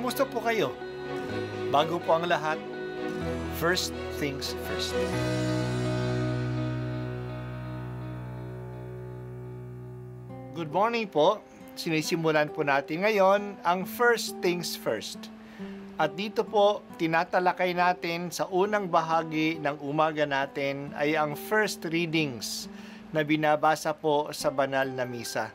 Kumusta po kayo? Bago po ang lahat, first things first. Good morning po. Sinisimulan po natin ngayon ang first things first. At dito po, tinatalakay natin sa unang bahagi ng umaga natin ay ang first readings na binabasa po sa banal na misa.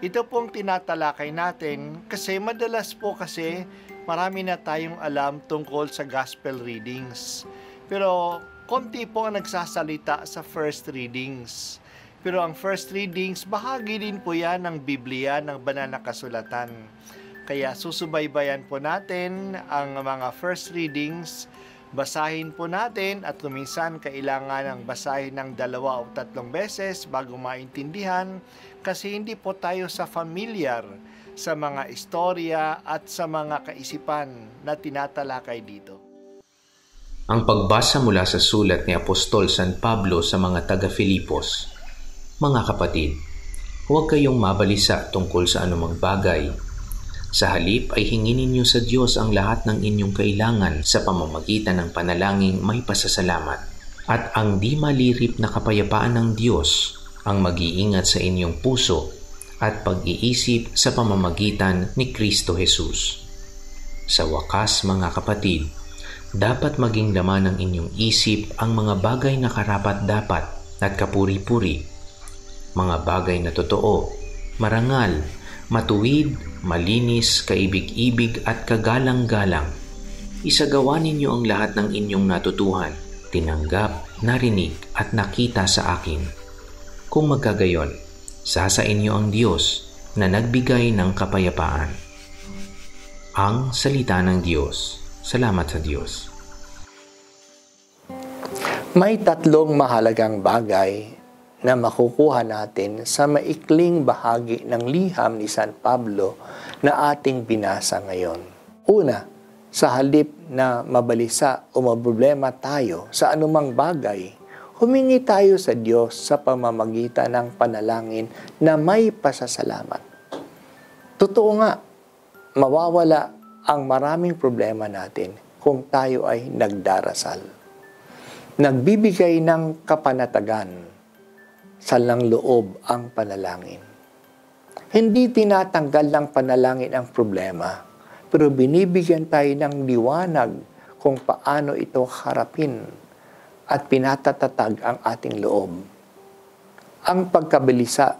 Ito pong tinatalakay natin kasi madalas po kasi marami na tayong alam tungkol sa gospel readings. Pero konti po ang nagsasalita sa first readings. Pero ang first readings, bahagi din po yan ng Biblia, ng banal na kasulatan. Kaya susubaybayan po natin ang mga first readings, basahin po natin at kuminsan kailangan ng basahin ng 2 o 3 beses bago maintindihan kasi hindi po tayo familiar sa mga istorya at sa mga kaisipan na tinatalakay dito. Ang pagbasa mula sa sulat ni Apostol San Pablo sa mga taga-Filipos. Mga kapatid, huwag kayong mabalisa tungkol sa anumang bagay. Sa halip ay hingin ninyo sa Diyos ang lahat ng inyong kailangan sa pamamagitan ng panalangin may pasasalamat. At ang di malirip na kapayapaan ng Diyos ang mag-iingat sa inyong puso at pag-iisip sa pamamagitan ni Kristo Jesus. Sa wakas, mga kapatid, dapat maging laman ng inyong isip ang mga bagay na karapat-dapat at kapuri-puri, mga bagay na totoo, marangal, matuwid, malinis, kaibig-ibig at kagalang-galang. Isagawa ninyo ang lahat ng inyong natutuhan, tinanggap, narinig at nakita sa akin. Kung magkagayon, sa inyo ang Diyos na nagbigay ng kapayapaan. Ang salita ng Diyos. Salamat sa Diyos. May 3 mahalagang bagay na makukuha natin sa maikling bahagi ng liham ni San Pablo na ating binasa ngayon. Una, sa halip na mabalisa o maproblema tayo sa anumang bagay, humingi tayo sa Diyos sa pamamagitan ng panalangin na may pasasalamat. Totoo nga, mawawala ang maraming problema natin kung tayo ay nagdarasal. Nagbibigay ng kapanatagan sa lang loob ang panalangin. Hindi tinatanggal ng panalangin ang problema, pero binibigyan tayo ng liwanag kung paano ito harapin at pinatatatag ang ating loob. Ang pagkabilisa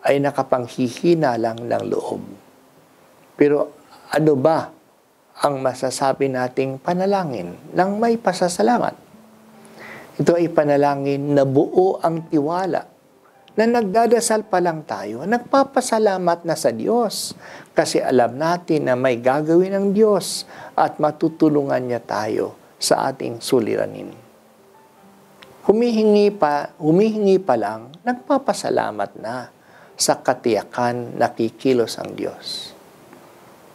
ay nakapanghihina lang ng loob. Pero ano ba ang masasabi nating panalangin ng may pasasalamat? Ito ay panalangin na buo ang tiwala na nagdadasal pa lang tayo, nagpapasalamat na sa Diyos kasi alam natin na may gagawin ang Diyos at matutulungan niya tayo sa ating suliranin. Humihingi pa lang, nagpapasalamat na sa katiyakan na kikilos ang Diyos.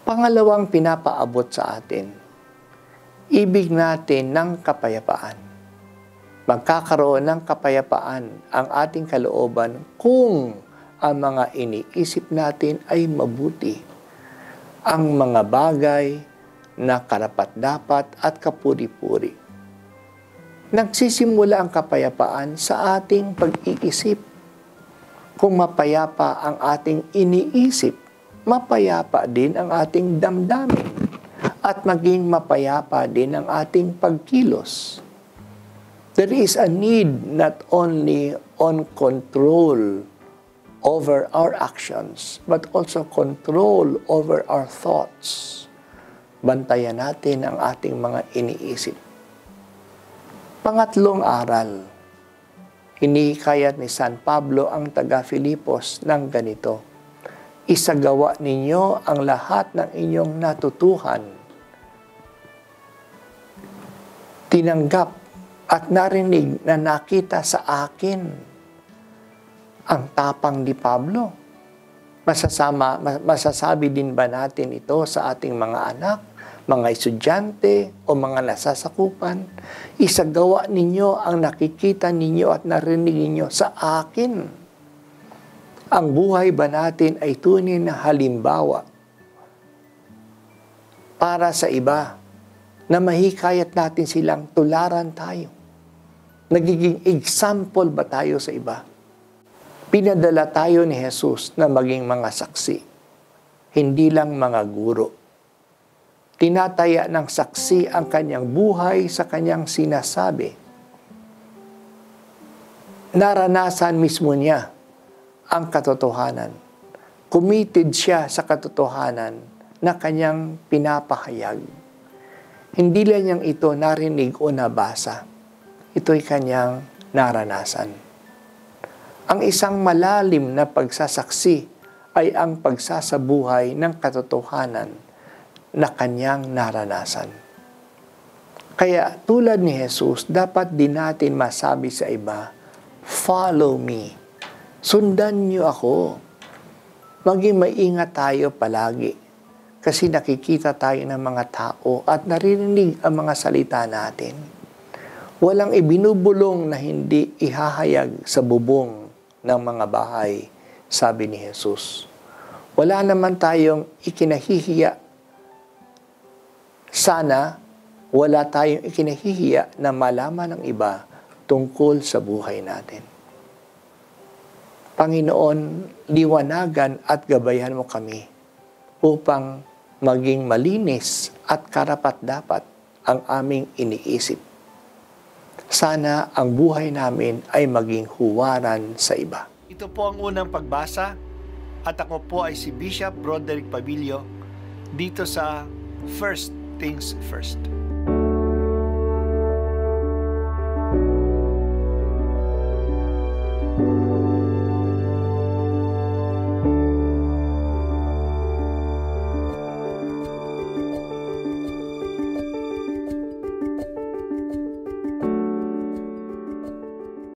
Pangalawang pinapaabot sa atin, ibig natin ng kapayapaan. Magkakaroon ng kapayapaan ang ating kalooban kung ang mga iniisip natin ay mabuti. Ang mga bagay na karapat-dapat at kapuri-puri. Nagsisimula ang kapayapaan sa ating pag-iisip. Kung mapayapa ang ating iniisip, mapayapa din ang ating damdamin at maging mapayapa din ang ating pagkilos. There is a need not only on control over our actions, but also control over our thoughts. Bantayan natin ang ating mga iniisip. Pangatlong aral, hinihikayat ni San Pablo ang taga-Filipos ng ganito, isagawa ninyo ang lahat ng inyong natutuhan. Tinanggap at narinig na nakita sa akin. Ang tapang ni Pablo. Masasabi din ba natin ito sa ating mga anak, mga estudyante o mga nasasakupan? Isagawa ninyo ang nakikita ninyo at narinig ninyo sa akin. Ang buhay ba natin ay tunay na halimbawa para sa iba, na mahikayat natin silang tularan tayo? Nagiging example ba tayo sa iba? Pinadala tayo ni Jesus na maging mga saksi, hindi lang mga guro. Tinataya ng saksi ang kanyang buhay sa kanyang sinasabi. Naranasan mismo niya ang katotohanan. Committed siya sa katotohanan na kanyang pinapahayag. Hindi lang niyang ito narinig o nabasa. Ito'y kanyang naranasan. Ang isang malalim na pagsasaksi ay ang pagsasabuhay ng katotohanan na kanyang naranasan. Kaya tulad ni Jesus, dapat din natin masabi sa iba, follow me. Sundan niyo ako. Maging maingat tayo palagi kasi nakikita tayo ng mga tao at naririnig ang mga salita natin. Walang ibinubulong na hindi ihahayag sa bubong ng mga bahay, sabi ni Jesus. Wala naman tayong ikinahihiya. Sana wala tayong ikinahihiya na malaman ng iba tungkol sa buhay natin. Panginoon, liwanagan at gabayan mo kami upang maging malinis at karapat-dapat ang aming iniisip. Sana ang buhay namin ay maging huwaran sa iba. Ito po ang unang pagbasa at ako po ay si Bishop Broderick Pabilio dito sa First Things First.